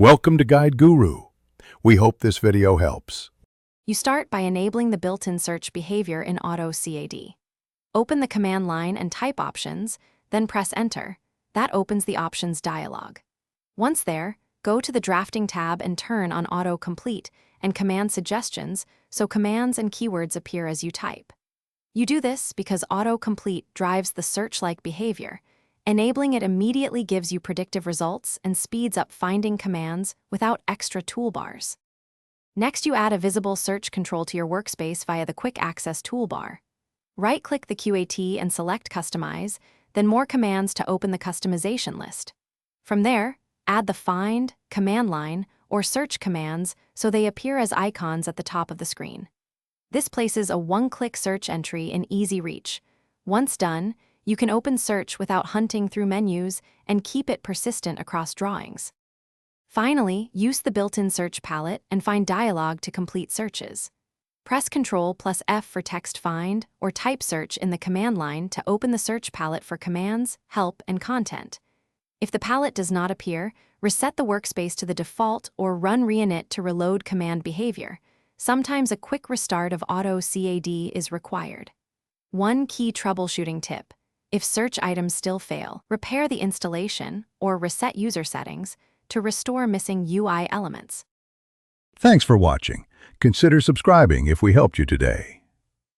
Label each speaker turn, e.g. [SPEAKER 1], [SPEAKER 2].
[SPEAKER 1] Welcome to Guide Guru. We hope this video helps.
[SPEAKER 2] You start by enabling the built-in search behavior in AutoCAD. Open the command line and type options, then press Enter. That opens the options dialog. Once there, go to the Drafting tab and turn on Autocomplete and Command Suggestions so commands and keywords appear as you type. You do this because Autocomplete drives the search-like behavior. Enabling it immediately gives you predictive results and speeds up finding commands without extra toolbars. Next, you add a visible search control to your workspace via the Quick Access toolbar. Right-click the QAT and select Customize, then More Commands to open the customization list. From there, add the Find, Command Line, or Search commands so they appear as icons at the top of the screen. This places a one-click search entry in easy reach. Once done, you can open search without hunting through menus and keep it persistent across drawings. Finally, use the built-in search palette and find dialog to complete searches. Press Ctrl+F for text find or type search in the command line to open the search palette for commands, help, and content. If the palette does not appear, reset the workspace to the default or run reinit to reload command behavior. Sometimes a quick restart of AutoCAD is required. One key troubleshooting tip: if search items still fail, repair the installation or reset user settings to restore missing UI elements.
[SPEAKER 1] Thanks for watching. Consider subscribing if we helped you today.